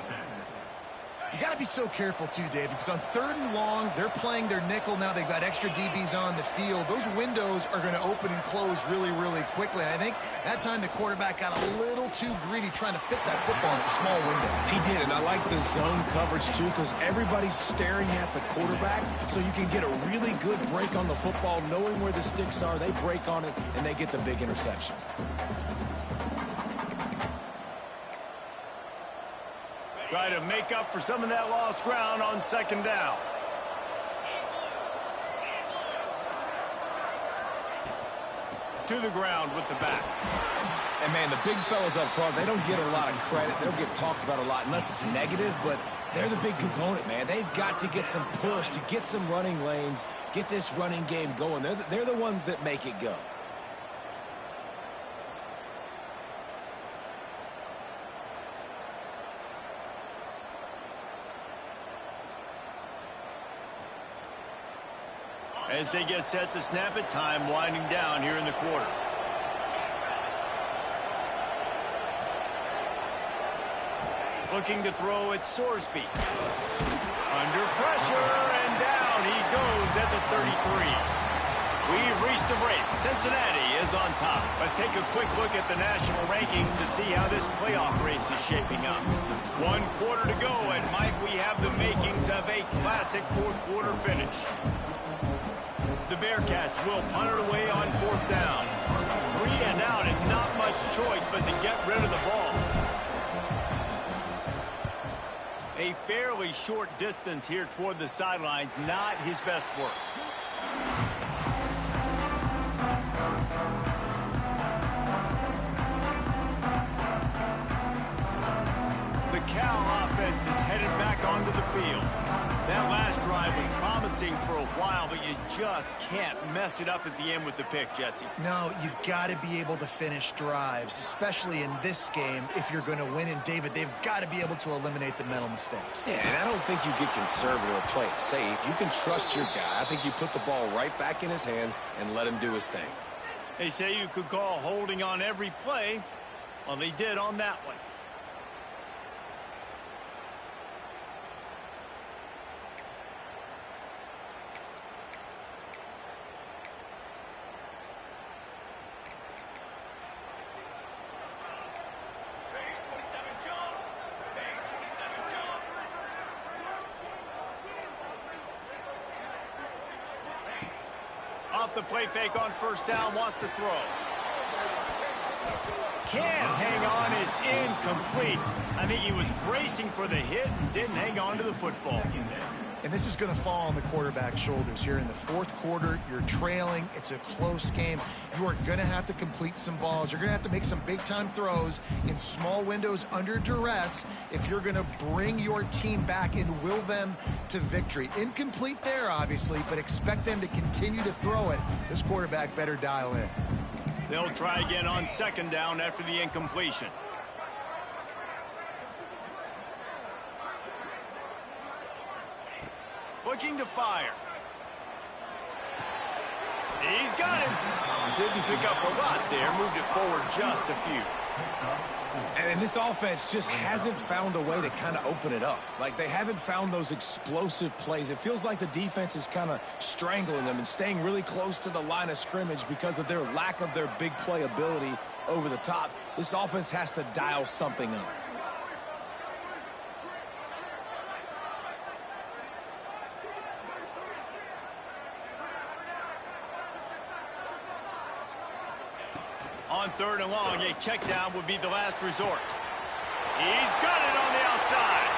You got to be so careful, too, Dave, because on 3rd and long, they're playing their nickel now. They've got extra DBs on the field. Those windows are going to open and close really, really quickly. And I think that time the quarterback got a little too greedy trying to fit that football in a small window. He did, and I like the zone coverage, too, because everybody's staring at the quarterback, so you can get a really good break on the football, knowing where the sticks are. They break on it, and they get the big interception. Try to make up for some of that lost ground on 2nd down. To the ground with the back. And, man, the big fellas up front, they don't get a lot of credit. They don't get talked about a lot unless it's negative, but they're the big component, man. They've got to get some push, to get some running lanes, get this running game going. They're the ones that make it go. As they get set to snap it, time winding down here in the quarter. Looking to throw at Sorsby. Under pressure, and down he goes at the 33. We've reached the break. Cincinnati is on top. Let's take a quick look at the national rankings to see how this playoff race is shaping up. 1 quarter to go, and Mike, we have the makings of a classic 4th quarter finish. The Bearcats will punt it away on 4th down. 3 and out, and not much choice but to get rid of the ball. A fairly short distance here toward the sidelines, not his best work. The Cal offense is headed back onto the field. That last drive was promising. progressing for a while, but you just can't mess it up at the end with the pick, Jesse. No, you got to be able to finish drives, especially in this game if you're going to win. And, David, they've got to be able to eliminate the mental mistakes. Yeah, and I don't think you get conservative or play it safe. You can trust your guy. I think you put the ball right back in his hands and let him do his thing. They say you could call holding on every play. Well, they did on that one. Off the play fake on first down, wants to throw. Can't hang on, it's incomplete. I think he was bracing for the hit and didn't hang on to the football. And this is going to fall on the quarterback's shoulders here in the fourth quarter. You're trailing. It's a close game. You are going to have to complete some balls. You're going to have to make some big-time throws in small windows under duress if you're going to bring your team back and will them to victory. Incomplete there, obviously, but expect them to continue to throw it. This quarterback better dial in. They'll try again on second down after the incompletion. Looking to fire. He's got him. Didn't pick up a lot there. Moved it forward just a few. And this offense just hasn't found a way to kind of open it up. Like, they haven't found those explosive plays. It feels like the defense is kind of strangling them and staying really close to the line of scrimmage because of their lack of their big play ability over the top. This offense has to dial something up. On third and long, a check down would be the last resort. He's got it on the outside.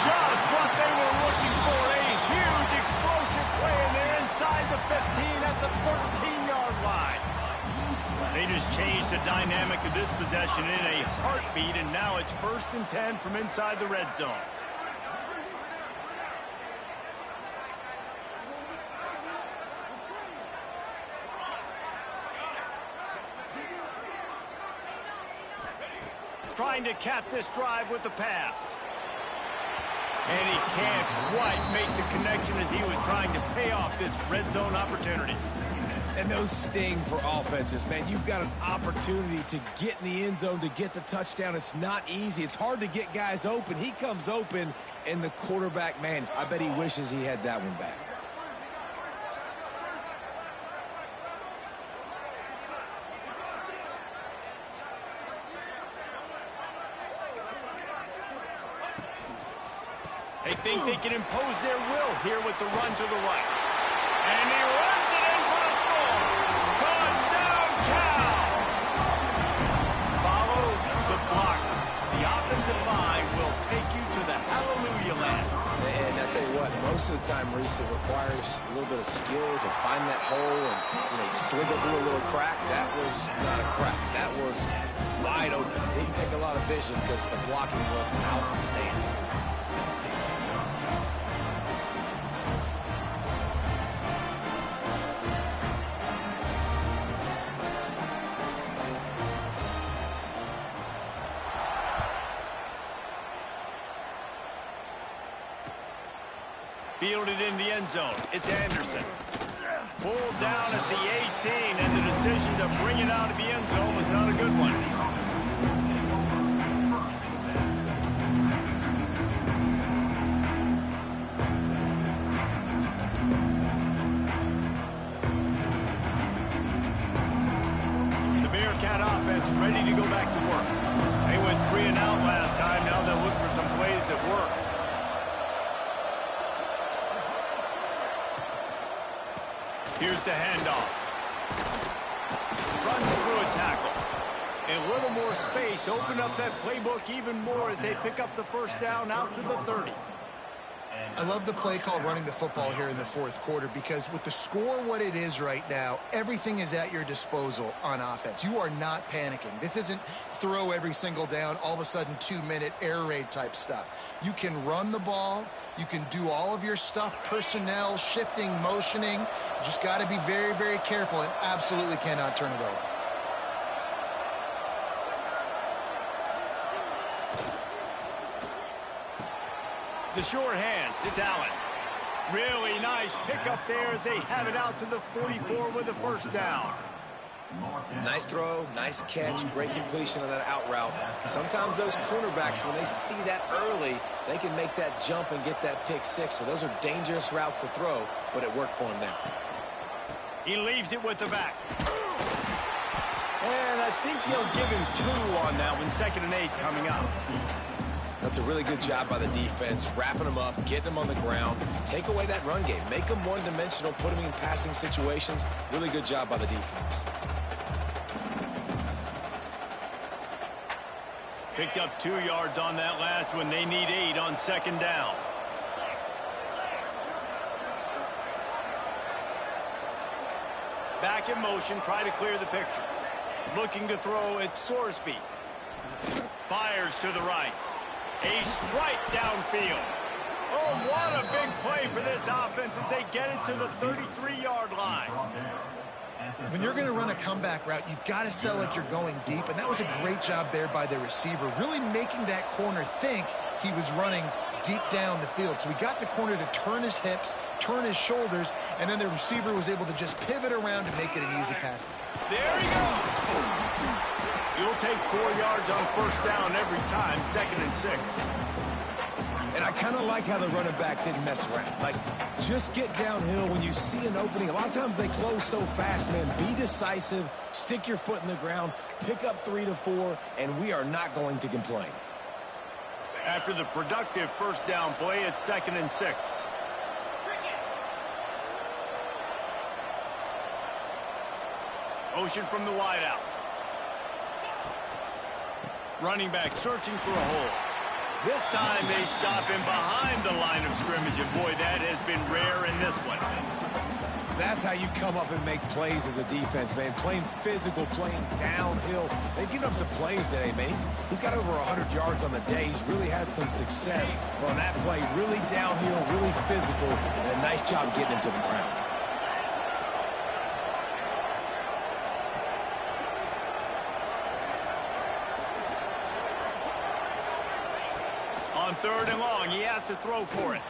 Just what they were looking for. A huge explosive play, and they're inside the 15 at the 13-yard line. They just changed the dynamic of this possession in a heartbeat, and now it's 1st and 10 from inside the red zone. Trying to cap this drive with a pass. And he can't quite make the connection as he was trying to pay off this red zone opportunity. And those sting for offenses, man. You've got an opportunity to get in the end zone, to get the touchdown. It's not easy. It's hard to get guys open. He comes open, and the quarterback, man, I bet he wishes he had that one back. They think they can impose their will here with the run to the right. And he runs it in for the score. Touchdown, Cal! Follow the block. The offensive line will take you to the hallelujah land. And I tell you what, most of the time, Reese, it requires a little bit of skill to find that hole and, slither through a little crack. That was not a crack. That was wide open. Didn't take a lot of vision because the blocking was outstanding. Fielded in the end zone. It's Anderson. Pulled down at the 18, and the decision to bring it out of the end zone was not a good one. The Bearcat offense ready to go back to work. They went 3 and out last time. Now they'll look for some plays that work. Here's the handoff. Runs through a tackle. A little more space. Open up that playbook even more as they pick up the first down out to the 30. I love the play call running the football here in the fourth quarter because with the score what it is right now, everything is at your disposal on offense. You are not panicking. This isn't throw every single down, all of a sudden 2-minute air raid type stuff. You can run the ball. You can do all of your stuff, personnel, shifting, motioning. You just got to be very, very careful and absolutely cannot turn it over. The short hands, it's Allen. Really nice pickup there as they have it out to the 44 with the first down. Nice throw, nice catch, great completion on that out route. Sometimes those cornerbacks, when they see that early, they can make that jump and get that pick six. So those are dangerous routes to throw, but it worked for him there. He leaves it with the back. And I think they'll give him 2 on that one, 2nd and 8 coming up. That's a really good job by the defense, wrapping them up, getting them on the ground. Take away that run game. Make them one-dimensional, put them in passing situations. Really good job by the defense. Picked up 2 yards on that last one. They need 8 on 2nd down. Back in motion, try to clear the picture. Looking to throw at Sorsby. Fires to the right. A strike downfield. Oh, what a big play for this offense as they get it to the 33-yard line. When you're going to run a comeback route, you've got to sell like you're going deep, and that was a great job there by the receiver, really making that corner think he was running deep down the field. So we got the corner to turn his hips, turn his shoulders, and then the receiver was able to just pivot around and make it an easy pass. There he goes. You'll take 4 yards on 1st down every time, 2nd and 6. And I kind of like how the running back didn't mess around. Like, just get downhill when you see an opening. A lot of times they close so fast, man. Be decisive, stick your foot in the ground, pick up 3 to 4, and we are not going to complain. After the productive 1st down play, it's 2nd and 6. Motion from the wideout. Running back searching for a hole. This time they stop him behind the line of scrimmage, and boy, that has been rare in this one. That's how you come up and make plays as a defense, man. Playing physical, playing downhill. They've given up some plays today, man. He's got over 100 yards on the day. He's really had some success on that play. Really downhill, really physical, and a nice job getting him to the ground. On 3rd and long, he has to throw for it.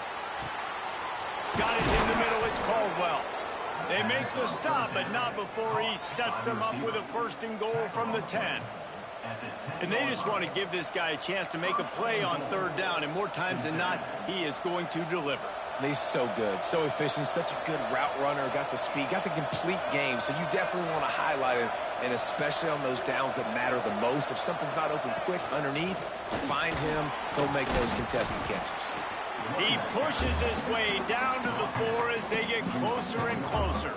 Got it in the middle, it's Caldwell. They make the stop, but not before he sets them up with a 1st and goal from the 10. And they just want to give this guy a chance to make a play on 3rd down, and more times than not, he is going to deliver. He's so good, so efficient, such a good route runner, got the speed, got the complete game, so you definitely want to highlight him, and especially on those downs that matter the most. If something's not open quick underneath, find him, he'll make those contested catches. He pushes his way down to the 4 as they get closer and closer.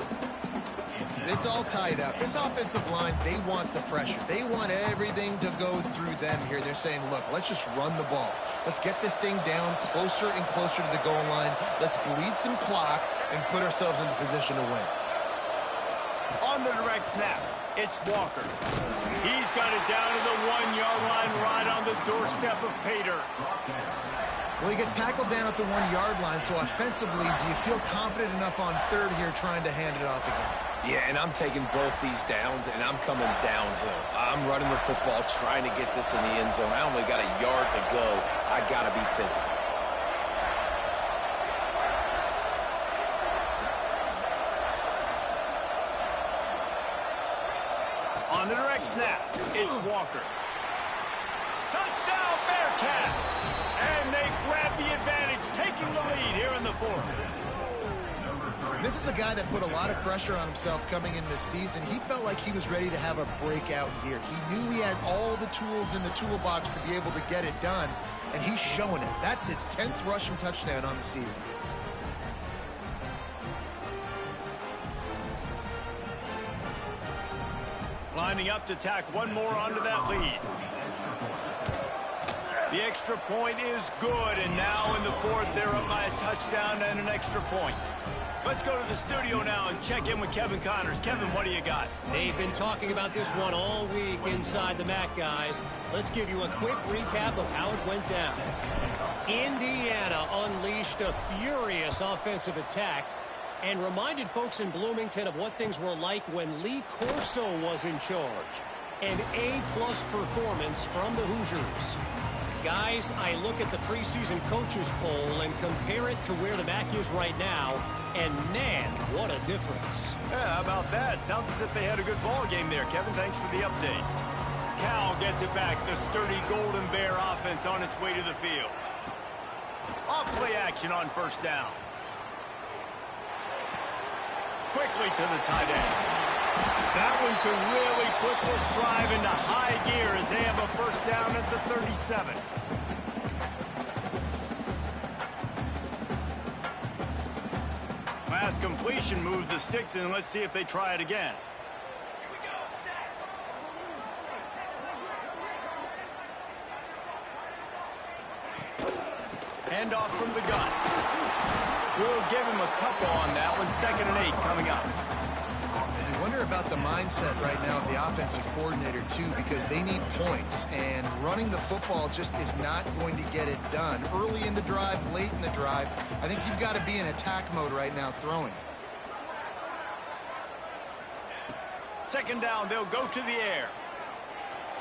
It's all tied up. This offensive line, they want the pressure. They want everything to go through them here. They're saying, look, let's just run the ball. Let's get this thing down closer and closer to the goal line. Let's bleed some clock and put ourselves in a position to win. On the direct snap, it's Walker. He's got it down to the 1-yard line right on the doorstep of Pater. Well, he gets tackled down at the 1-yard line, so offensively, do you feel confident enough on 3rd here trying to hand it off again? Yeah, and I'm taking both these downs, and I'm coming downhill. I'm running the football, trying to get this in the end zone. I only got a yard to go. I got to be physical. On the direct snap, it's Walker. Touchdown, Bearcats! And they grab the advantage, taking the lead here in the 4th. This is a guy that put a lot of pressure on himself coming in this season. He felt like he was ready to have a breakout year. He knew he had all the tools in the toolbox to be able to get it done, and he's showing it. That's his 10th rushing touchdown on the season. Lining up to tack one more onto that lead. The extra point is good, and now in the fourth, they're up by a touchdown and an extra point. Let's go to the studio now and check in with Kevin Connors. Kevin, what do you got? They've been talking about this one all week inside the MAC, guys. Let's give you a quick recap of how it went down. Indiana unleashed a furious offensive attack and reminded folks in Bloomington of what things were like when Lee Corso was in charge. An A-plus performance from the Hoosiers. Guys, I look at the preseason coaches poll and compare it to where the MAC is right now, and man, what a difference. Yeah, how about that? Sounds as if they had a good ball game there. Kevin, thanks for the update. Cal gets it back. The sturdy Golden Bear offense on its way to the field. Off play action on first down. Quickly to the tight end. That one could really put this drive into high gear as they have a first down at the 37. Pass completion moves the sticks in. Let's see if they try it again. Handoff from the gun. We'll give him a couple on that one. 2nd and 8 coming up. I wonder about the mindset right now of the offensive coordinator, too, because they need points, and running the football just is not going to get it done. Early in the drive, late in the drive, I think you've got to be in attack mode right now throwing. 2nd down, they'll go to the air.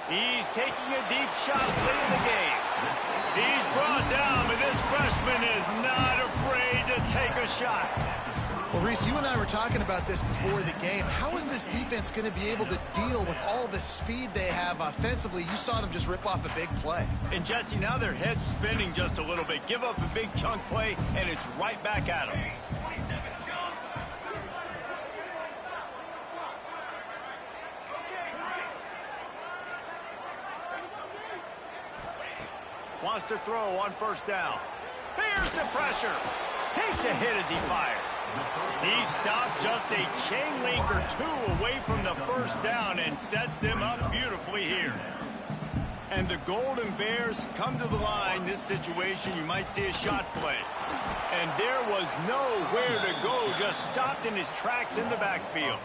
He's taking a deep shot late in the game. He's brought down, but this freshman is not afraid to take a shot. Well, Reese, you and I were talking about this before the game. How is this defense going to be able to deal with all the speed they have offensively? You saw them just rip off a big play. And, Jesse, now their head's spinning just a little bit. Give up a big chunk play, and it's right back at them. Wants to throw on first down. Here's the pressure. Takes a hit as he fires. He stopped just a chain link or two away from the first down and sets them up beautifully here. And the Golden Bears come to the line. This situation, you might see a shot play. And there was nowhere to go, just stopped in his tracks in the backfield.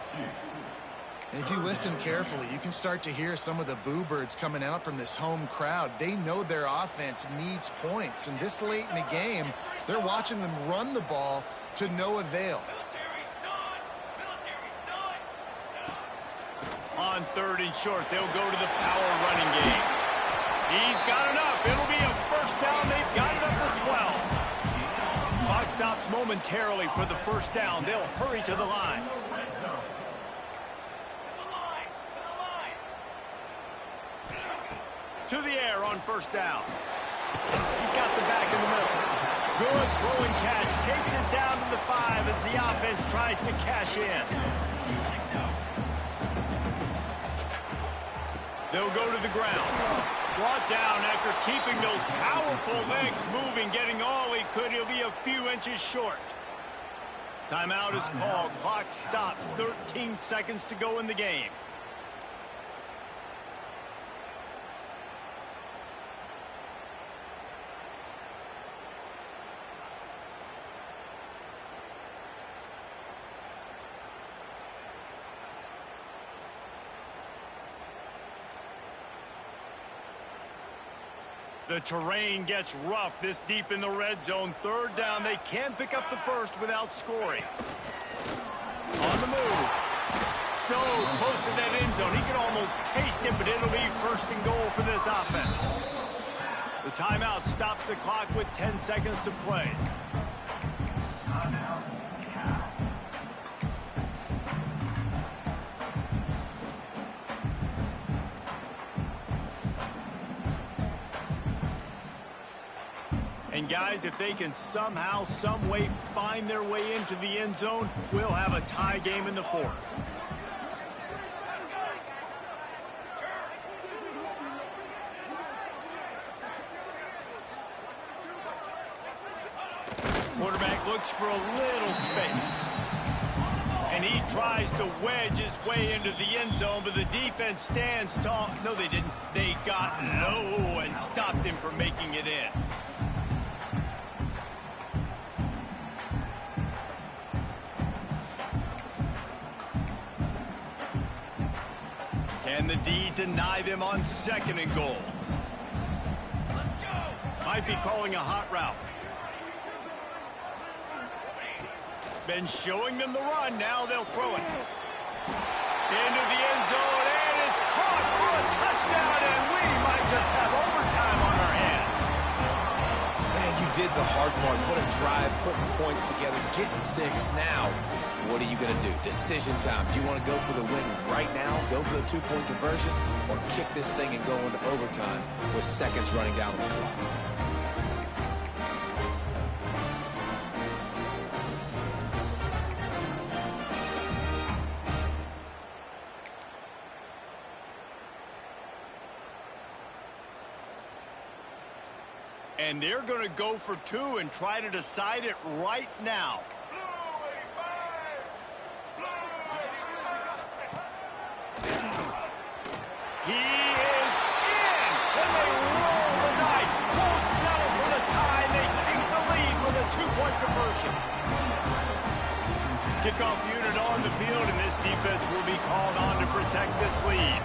And if you listen carefully, you can start to hear some of the boo birds coming out from this home crowd. They know their offense needs points. And this late in the game, they're watching them run the ball to no avail. On 3rd and short, they'll go to the power running game. He's got enough. It'll be a first down. They've got it up to 12. Clock stops momentarily for the first down. They'll hurry to the line. To the air on first down. He's got the back in the middle. Good throwing catch. Takes it down to the 5 as the offense tries to cash in. They'll go to the ground. Brought down after keeping those powerful legs moving, getting all he could. He'll be a few inches short. Timeout is called. Clock stops. 13 seconds to go in the game. The terrain gets rough this deep in the red zone. 3rd down. They can't pick up the first without scoring. On the move. So close to that end zone. He can almost taste it, but it'll be 1st and goal for this offense. The timeout stops the clock with 10 seconds to play. And guys, if they can somehow, some way find their way into the end zone, we'll have a tie game in the 4th. Quarterback looks for a little space. And And he tries to wedge his way into the end zone, but the defense stands tall. No, they didn't. They got low and stopped him from making it in. Can the D deny them on 2nd and goal? Might be calling a hot route. Been showing them the run. Now they'll throw it. Into the end zone, and it's caught for a touchdown, and we might just have overtime on our hands. Man, you did the hard part. What a drive, putting points together, getting 6. Now, what are you going to do? Decision time. Do you want to go for the win right now, go for the 2-point conversion, or kick this thing and go into overtime with seconds running down on the clock? And they're going to go for 2 and try to decide it right now. He is in, and they roll the dice. Won't settle for the tie. They take the lead with a 2-point conversion. Kickoff unit on the field, and this defense will be called on to protect this lead.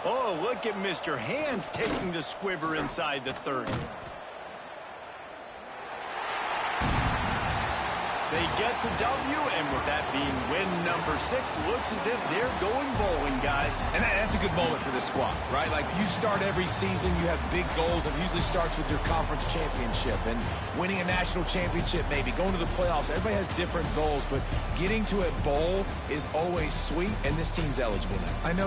Oh, look at Mr. Hands taking the squibber inside the 30. They get the W, and with that being win number 6, looks as if they're going bowling, guys. And that's a good moment for this squad, right? Like, you start every season, you have big goals. It usually starts with your conference championship and winning a national championship, maybe going to the playoffs. Everybody has different goals, but getting to a bowl is always sweet, and this team's eligible now. I know